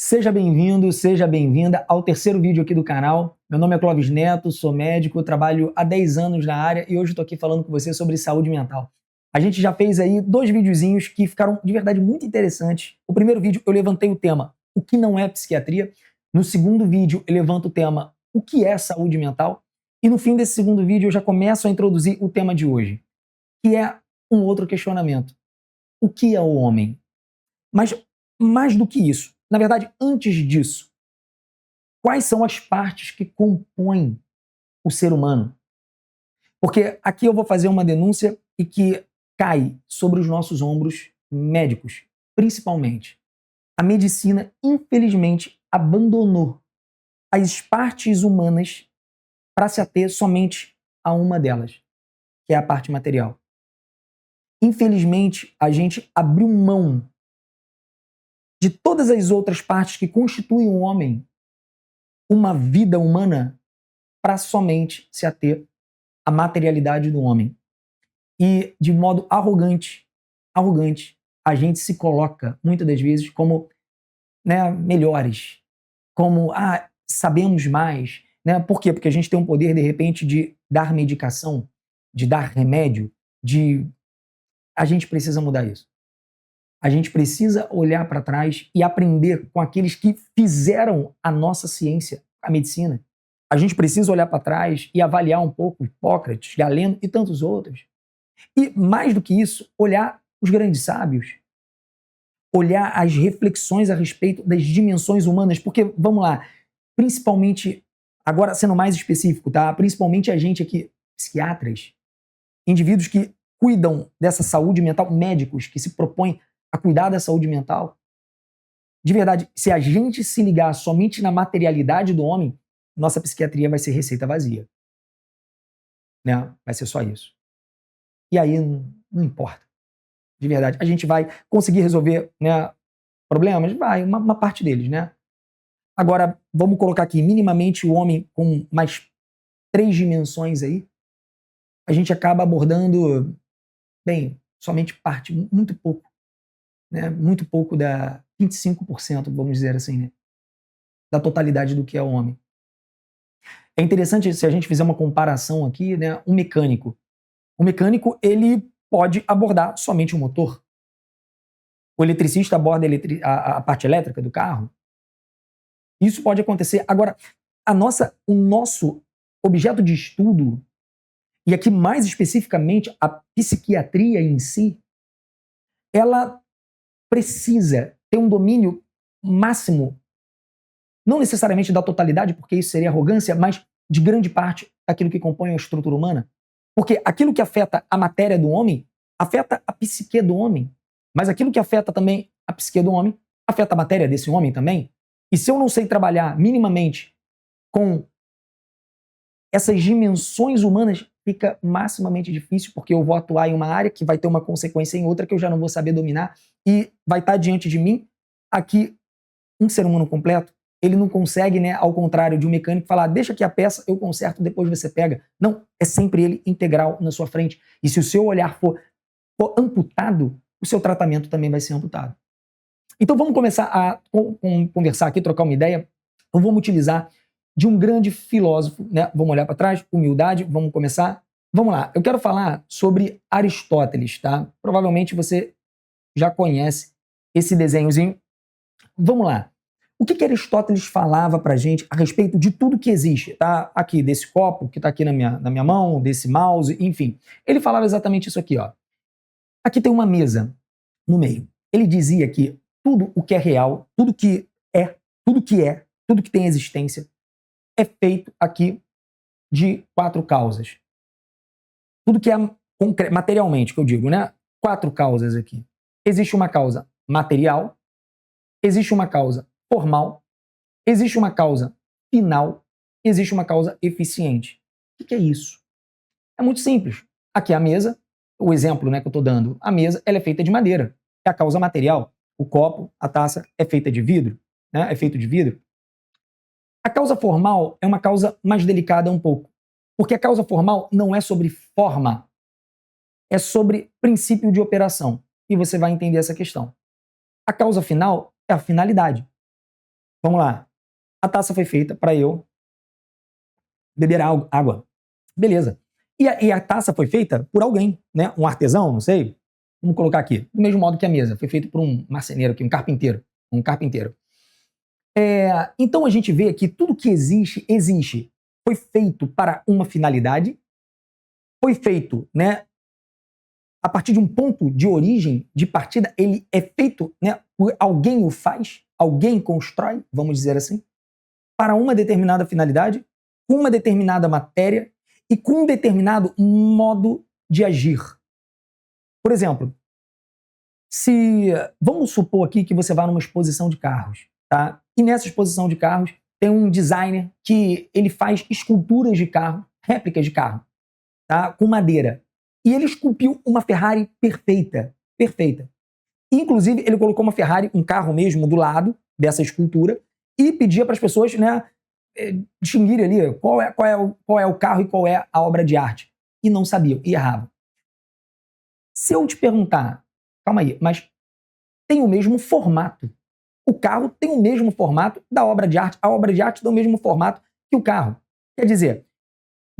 Seja bem-vindo, seja bem-vinda ao terceiro vídeo aqui do canal. Meu nome é Clóvis Neto, sou médico, trabalho há 10 anos na área e hoje estou aqui falando com você sobre saúde mental. A gente já fez aí 2 videozinhos que ficaram de verdade muito interessantes. O primeiro vídeo eu levantei o tema o que não é psiquiatria. No segundo vídeo eu levanto o tema o que é saúde mental. E no fim desse segundo vídeo eu já começo a introduzir o tema de hoje, que é um outro questionamento. O que é o homem? Mas mais do que isso, na verdade, antes disso, quais são as partes que compõem o ser humano? Porque aqui eu vou fazer uma denúncia e que cai sobre os nossos ombros médicos, principalmente. A medicina, infelizmente, abandonou as partes humanas para se ater somente a uma delas, que é a parte material. Infelizmente, a gente abriu mão de todas as outras partes que constituem o homem, uma vida humana, para somente se ater à materialidade do homem. E de modo arrogante, a gente se coloca, muitas das vezes, como melhores, como, sabemos mais. Por quê? Porque a gente tem um poder, de repente, de dar medicação, de dar remédio, A gente precisa mudar isso. A gente precisa olhar para trás e aprender com aqueles que fizeram a nossa ciência, a medicina. A gente precisa olhar para trás e avaliar um pouco Hipócrates, Galeno e tantos outros. E, mais do que isso, olhar os grandes sábios, olhar as reflexões a respeito das dimensões humanas, porque, vamos lá, principalmente, agora sendo mais específico, tá? Principalmente a gente aqui, psiquiatras, indivíduos que cuidam dessa saúde mental, médicos que se propõem a cuidar da saúde mental. De verdade, se a gente se ligar somente na materialidade do homem, nossa psiquiatria vai ser receita vazia. Vai ser só isso. E aí não importa. De verdade. A gente vai conseguir resolver problemas? Vai, uma parte deles. Agora, vamos colocar aqui, minimamente o homem com mais 3 dimensões aí, a gente acaba abordando, somente parte, muito pouco. Muito pouco da 25%, vamos dizer assim, da totalidade do que é o homem. É interessante se a gente fizer uma comparação aqui, um mecânico. O mecânico, ele pode abordar somente o motor. O eletricista aborda a parte elétrica do carro. Isso pode acontecer. Agora, o nosso objeto de estudo, e aqui mais especificamente a psiquiatria em si, ela precisa ter um domínio máximo, não necessariamente da totalidade, porque isso seria arrogância, mas de grande parte daquilo que compõe a estrutura humana. Porque aquilo que afeta a matéria do homem, afeta a psique do homem. Mas aquilo que afeta também a psique do homem, afeta a matéria desse homem também. E se eu não sei trabalhar minimamente com essas dimensões humanas, fica maximamente difícil, porque eu vou atuar em uma área que vai ter uma consequência em outra que eu já não vou saber dominar, e vai estar diante de mim aqui um ser humano completo. Ele não consegue, ao contrário de um mecânico, falar, deixa aqui a peça, eu conserto, depois você pega. Não, é sempre ele integral na sua frente. E se o seu olhar for amputado, o seu tratamento também vai ser amputado. Então vamos começar a conversar aqui, trocar uma ideia. Então vamos utilizar de um grande filósofo, Vamos olhar para trás, humildade, vamos começar. Vamos lá, eu quero falar sobre Aristóteles, tá? Provavelmente você já conhece esse desenhozinho. Vamos lá. O que Aristóteles falava pra gente a respeito de tudo que existe, tá? Aqui, desse copo que tá aqui na minha mão, desse mouse, enfim. Ele falava exatamente isso aqui, ó. Aqui tem uma mesa no meio. Ele dizia que tudo o que é real, tudo que tem existência, é feito aqui de 4 causas. Tudo que é materialmente, que eu digo, 4 causas aqui. Existe uma causa material, existe uma causa formal, existe uma causa final, existe uma causa eficiente. O que é isso? É muito simples. Aqui a mesa, o exemplo que eu estou dando, a mesa ela é feita de madeira. É a causa material. O copo, a taça, é feita de vidro. É feito de vidro. A causa formal é uma causa mais delicada um pouco. Porque a causa formal não é sobre forma, é sobre princípio de operação. E você vai entender essa questão. A causa final é a finalidade. Vamos lá. A taça foi feita para eu beber água. Beleza. E a taça foi feita por alguém, né? Um artesão, não sei. Vamos colocar aqui. Do mesmo modo que a mesa. Foi feito por um marceneiro aqui, um carpinteiro. Um carpinteiro. Então a gente vê que tudo que existe. Foi feito para uma finalidade. Foi feito, né? A partir de um ponto de origem, de partida, ele é feito, né? Alguém o faz, alguém constrói, vamos dizer assim, para uma determinada finalidade, com uma determinada matéria e com um determinado modo de agir. Por exemplo, vamos supor aqui que você vá numa exposição de carros, tá? E nessa exposição de carros tem um designer que ele faz esculturas de carro, réplicas de carro, tá? Com madeira. E ele esculpiu uma Ferrari perfeita, perfeita. Inclusive, ele colocou uma Ferrari, um carro mesmo, do lado dessa escultura e pedia para as pessoas, né, distinguirem ali qual é o carro e qual é a obra de arte. E não sabiam, e erravam. Se eu te perguntar, calma aí, mas tem o mesmo formato. O carro tem o mesmo formato da obra de arte, a obra de arte tem o mesmo formato que o carro. Quer dizer,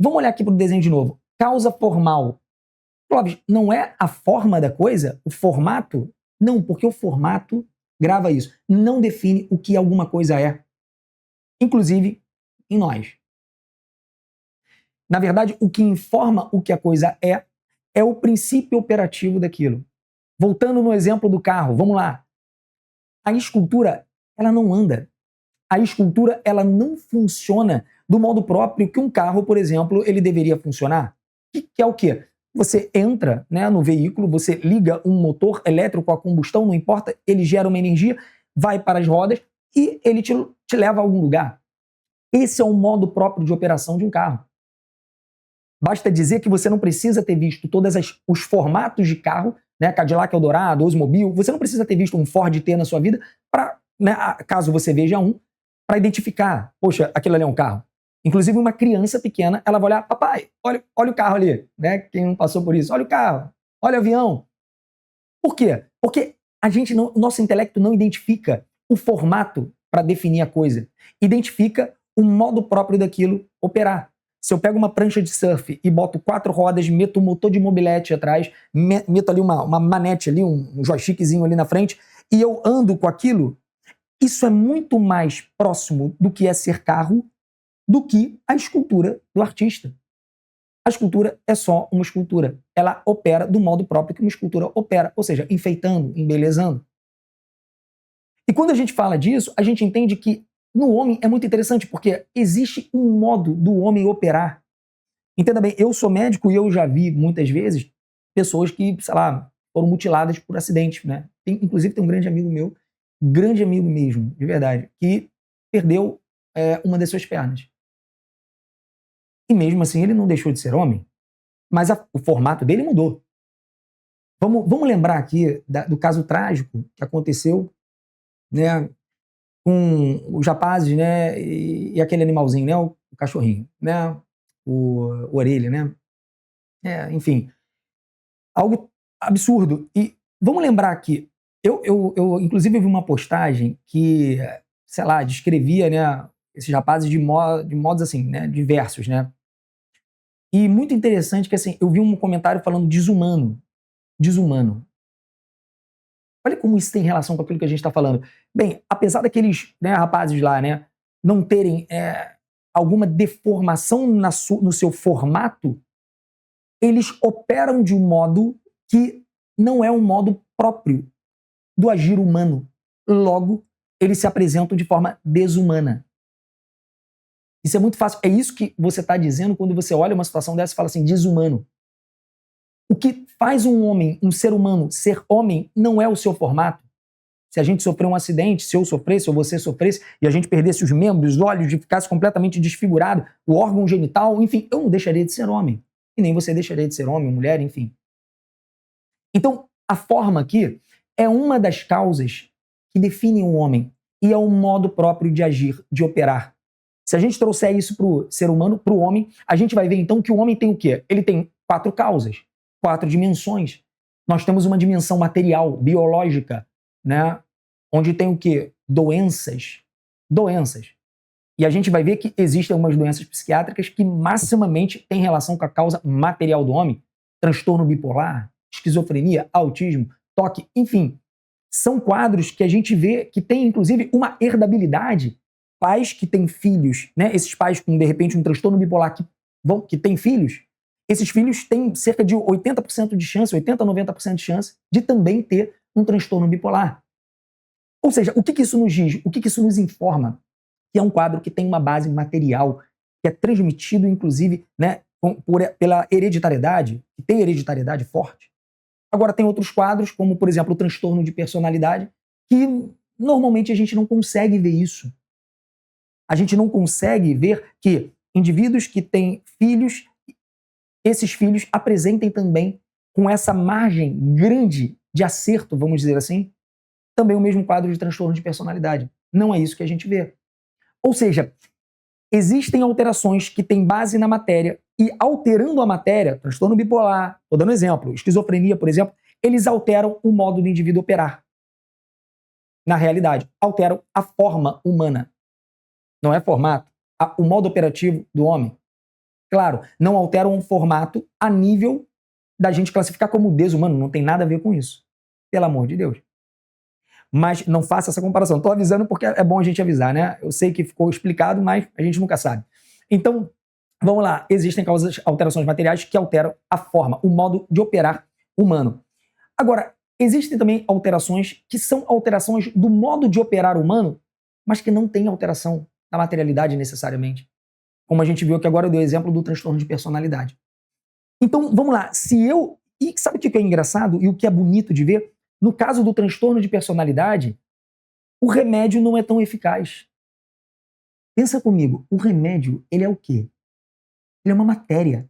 vamos olhar aqui para o desenho de novo. Causa formal. Clóvis, não é a forma da coisa? O formato? Não, porque o formato grava isso. Não define o que alguma coisa é. Inclusive, em nós. Na verdade, o que informa o que a coisa é o princípio operativo daquilo. Voltando no exemplo do carro, vamos lá. A escultura, ela não anda. A escultura, ela não funciona do modo próprio que um carro, por exemplo, ele deveria funcionar. Que é o quê? Você entra, né, no veículo, você liga um motor elétrico a combustão, não importa, ele gera uma energia, vai para as rodas e ele te leva a algum lugar. Esse é o modo próprio de operação de um carro. Basta dizer que você não precisa ter visto todos os formatos de carro, né, Cadillac Eldorado, Oldsmobile, você não precisa ter visto um Ford T na sua vida para, né, caso você veja um, para identificar, poxa, aquilo ali é um carro. Inclusive uma criança pequena, ela vai olhar, papai, olha o carro ali, né? Quem não passou por isso, olha o carro, olha o avião. Por quê? Porque o nosso intelecto não identifica o formato para definir a coisa, identifica o modo próprio daquilo operar. Se eu pego uma prancha de surf e boto 4 rodas, meto um motor de mobilete atrás, meto ali uma manete ali, um joystickzinho ali na frente, e eu ando com aquilo, isso é muito mais próximo do que é ser carro do que a escultura do artista. A escultura é só uma escultura. Ela opera do modo próprio que uma escultura opera, ou seja, enfeitando, embelezando. E quando a gente fala disso, a gente entende que no homem é muito interessante, porque existe um modo do homem operar. Entenda bem, eu sou médico e eu já vi muitas vezes pessoas que, sei lá, foram mutiladas por acidente, né? Inclusive tem um grande amigo meu, grande amigo mesmo, de verdade, que perdeu uma das suas pernas. E mesmo assim ele não deixou de ser homem, mas o formato dele mudou. Vamos lembrar aqui do caso trágico que aconteceu, né, com os rapazes, né, e aquele animalzinho, né, o cachorrinho, né, o orelha, né, enfim, algo absurdo. E vamos lembrar aqui, eu inclusive vi uma postagem que, sei lá, descrevia, né, esses rapazes de modos assim, né, diversos, né. E muito interessante que, assim, eu vi um comentário falando desumano. Desumano. Olha como isso tem relação com aquilo que a gente está falando. Bem, apesar daqueles, né, rapazes lá, né, não terem alguma deformação no seu formato, eles operam de um modo que não é um modo próprio do agir humano. Logo, eles se apresentam de forma desumana. Isso é muito fácil. É isso que você está dizendo quando você olha uma situação dessa e fala assim, desumano. O que faz um homem, um ser humano, ser homem não é o seu formato. Se a gente sofrer um acidente, se eu sofresse ou você sofresse, e a gente perdesse os membros, os olhos, e ficasse completamente desfigurado, o órgão genital, enfim, eu não deixaria de ser homem. E nem você deixaria de ser homem, mulher, enfim. Então, a forma aqui é uma das causas que definem o homem e é o modo próprio de agir, de operar. Se a gente trouxer isso para o ser humano, para o homem, a gente vai ver então que o homem tem o quê? Ele tem 4 causas, 4 dimensões. Nós temos uma dimensão material, biológica, né? Onde tem o quê? Doenças, doenças. E a gente vai ver que existem algumas doenças psiquiátricas que maximamente têm relação com a causa material do homem, transtorno bipolar, esquizofrenia, autismo, toque, enfim. São quadros que a gente vê que tem, inclusive, uma herdabilidade. Pais que têm filhos, né? Esses pais com, de repente, um transtorno bipolar que têm filhos, esses filhos têm cerca de 80% de chance, 80% a 90% de chance de também ter um transtorno bipolar. Ou seja, o que isso nos diz? O que isso nos informa? Que é um quadro que tem uma base material, que é transmitido, inclusive, né, pela hereditariedade, que tem hereditariedade forte. Agora, tem outros quadros, como, por exemplo, o transtorno de personalidade, que normalmente a gente não consegue ver isso. A gente não consegue ver que indivíduos que têm filhos, esses filhos apresentem também, com essa margem grande de acerto, vamos dizer assim, também o mesmo quadro de transtorno de personalidade. Não é isso que a gente vê. Ou seja, existem alterações que têm base na matéria e alterando a matéria, transtorno bipolar, estou dando exemplo, esquizofrenia, por exemplo, eles alteram o modo do indivíduo operar. Na realidade, alteram a forma humana. Não é formato, o modo operativo do homem. Claro, não alteram o formato a nível da gente classificar como desumano, não tem nada a ver com isso. Pelo amor de Deus. Mas não faça essa comparação. Estou avisando porque é bom a gente avisar, né? Eu sei que ficou explicado, mas a gente nunca sabe. Então, vamos lá. Existem alterações materiais que alteram a forma, o modo de operar humano. Agora, existem também alterações que são alterações do modo de operar humano, mas que não têm alteração da materialidade necessariamente. Como a gente viu aqui agora, eu dei o exemplo do transtorno de personalidade. Então, vamos lá. E sabe o que é engraçado e o que é bonito de ver? No caso do transtorno de personalidade, o remédio não é tão eficaz. Pensa comigo, o remédio, ele é o quê? Ele é uma matéria.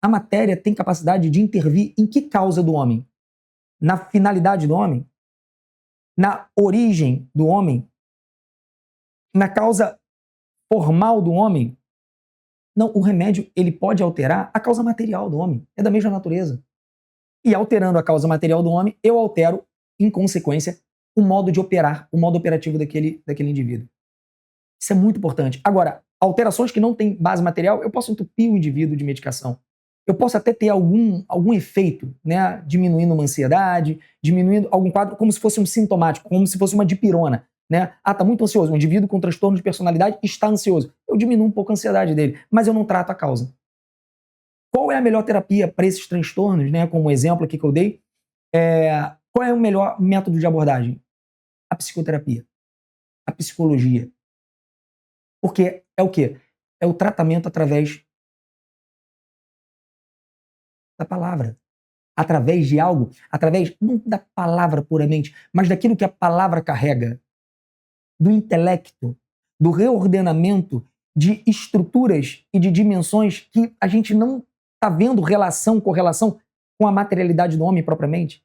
A matéria tem capacidade de intervir em que causa do homem? Na finalidade do homem? Na origem do homem? Na causa formal do homem? Não, o remédio, ele pode alterar a causa material do homem. É da mesma natureza. E alterando a causa material do homem, eu altero, em consequência, o modo de operar, o modo operativo daquele indivíduo. Isso é muito importante. Agora, alterações que não têm base material, eu posso entupir o indivíduo de medicação. Eu posso até ter algum efeito, né? Diminuindo uma ansiedade, diminuindo algum quadro, como se fosse um sintomático, como se fosse uma dipirona. Né? Ah, está muito ansioso. Um indivíduo com transtorno de personalidade está ansioso. Eu diminuo um pouco a ansiedade dele, mas eu não trato a causa. Qual é a melhor terapia para esses transtornos, né? Como exemplo aqui que eu dei, qual é o melhor método de abordagem? A psicoterapia, a psicologia. Porque é o quê? É o tratamento através da palavra. Através de algo, através não da palavra puramente, mas daquilo que a palavra carrega. Do intelecto, do reordenamento de estruturas e de dimensões que a gente não está vendo correlação com a materialidade do homem propriamente.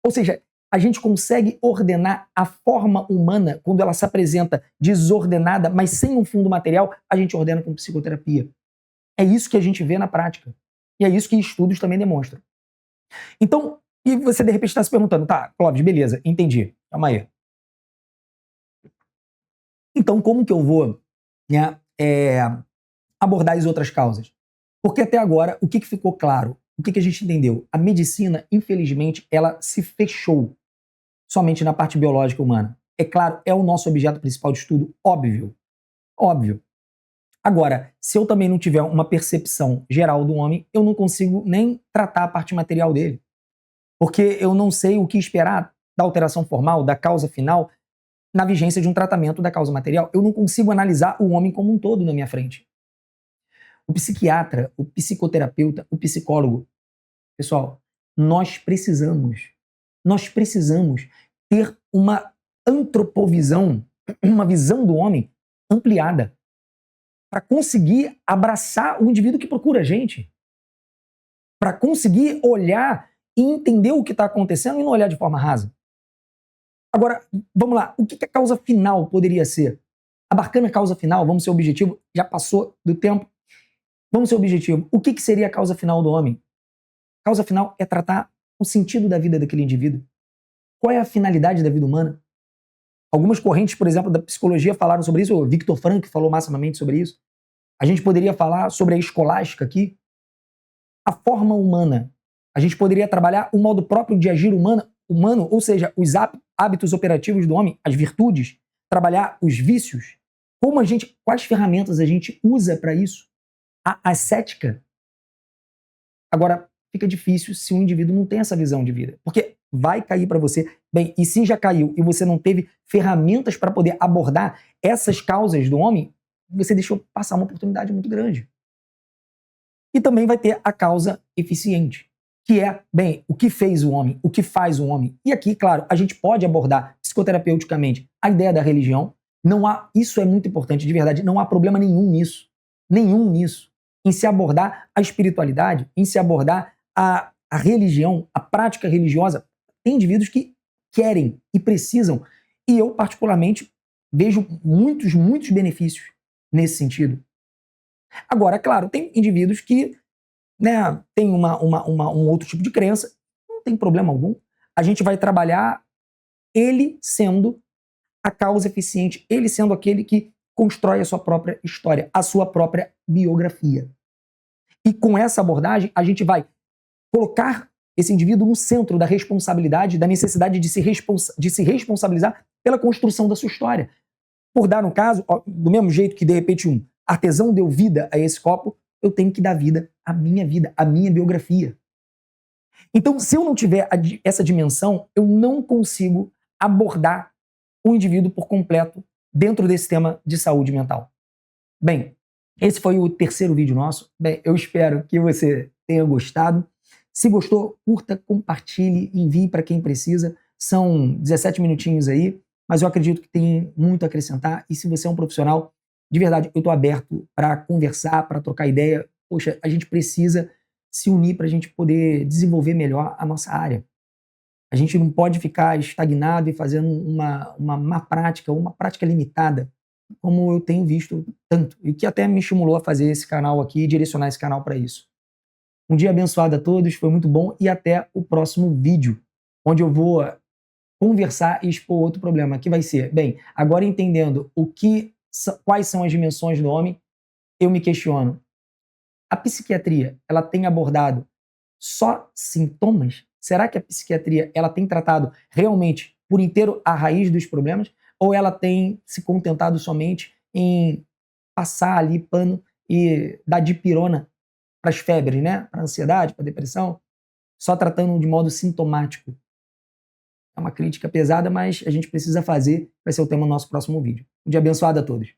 Ou seja, a gente consegue ordenar a forma humana quando ela se apresenta desordenada, mas sem um fundo material, a gente ordena com psicoterapia. É isso que a gente vê na prática. E é isso que estudos também demonstram. Então, e você de repente está se perguntando, tá, Clóvis, beleza, entendi. Calma aí. Então, como que eu vou, né, abordar as outras causas? Porque até agora, o que ficou claro? O que a gente entendeu? A medicina, infelizmente, ela se fechou somente na parte biológica humana. É claro, é o nosso objeto principal de estudo, óbvio. Óbvio. Agora, se eu também não tiver uma percepção geral do homem, eu não consigo nem tratar a parte material dele. Porque eu não sei o que esperar da alteração formal, da causa final, na vigência de um tratamento da causa material. Eu não consigo analisar o homem como um todo na minha frente. O psiquiatra, o psicoterapeuta, o psicólogo, pessoal, nós precisamos ter uma antropovisão, uma visão do homem ampliada, para conseguir abraçar o indivíduo que procura a gente, para conseguir olhar e entender o que está acontecendo e não olhar de forma rasa. Agora, vamos lá, o que a causa final poderia ser? Abarcando a causa final, vamos ser objetivo, já passou do tempo, vamos ser objetivo. O que seria a causa final do homem? A causa final é tratar o sentido da vida daquele indivíduo. Qual é a finalidade da vida humana? Algumas correntes, por exemplo, da psicologia falaram sobre isso, o Viktor Frankl falou massivamente sobre isso. A gente poderia falar sobre a escolástica aqui, a forma humana. A gente poderia trabalhar o modo próprio de agir humano, ou seja, os hábitos operativos do homem, as virtudes, trabalhar os vícios. Quais ferramentas a gente usa para isso? A ascética. Agora, fica difícil se o indivíduo não tem essa visão de vida, porque vai cair para você. Bem, e se já caiu e você não teve ferramentas para poder abordar essas causas do homem, você deixou passar uma oportunidade muito grande. E também vai ter a causa eficiente, que é, bem, o que fez o homem, o que faz o homem. E aqui, claro, a gente pode abordar psicoterapeuticamente a ideia da religião. Isso é muito importante, de verdade, não há problema nenhum nisso. Nenhum nisso. Em se abordar a espiritualidade, em se abordar a religião, a prática religiosa. Tem indivíduos que querem e precisam. E eu, particularmente, vejo muitos, muitos benefícios nesse sentido. Agora, claro, tem indivíduos que, né, têm um outro tipo de crença, não tem problema algum. A gente vai trabalhar ele sendo a causa eficiente, ele sendo aquele que constrói a sua própria história, a sua própria biografia. E com essa abordagem, a gente vai colocar esse indivíduo no centro da responsabilidade, da necessidade de se responsabilizar pela construção da sua história. Por dar um caso, do mesmo jeito que, de repente, um artesão deu vida a esse copo, eu tenho que dar vida, a minha biografia. Então, se eu não tiver essa dimensão, eu não consigo abordar o indivíduo por completo dentro desse tema de saúde mental. Bem, esse foi o terceiro vídeo nosso. Bem, eu espero que você tenha gostado. Se gostou, curta, compartilhe, envie para quem precisa. São 17 minutinhos aí, mas eu acredito que tem muito a acrescentar. E se você é um profissional, de verdade, eu estou aberto para conversar, para trocar ideia. Poxa, a gente precisa se unir para a gente poder desenvolver melhor a nossa área. A gente não pode ficar estagnado e fazendo uma má prática, uma prática limitada, como eu tenho visto tanto, e que até me estimulou a fazer esse canal aqui e direcionar esse canal para isso. Um dia abençoado a todos, foi muito bom, e até o próximo vídeo, onde eu vou conversar e expor outro problema, que vai ser, bem, agora entendendo quais são as dimensões do homem, eu me questiono, a psiquiatria, ela tem abordado só sintomas? Será que a psiquiatria ela tem tratado realmente por inteiro a raiz dos problemas? Ou ela tem se contentado somente em passar ali pano e dar dipirona para as febres, né? Para a ansiedade, para a depressão, só tratando de modo sintomático? É uma crítica pesada, mas a gente precisa fazer. Vai ser o tema do nosso próximo vídeo. Um dia abençoado a todos.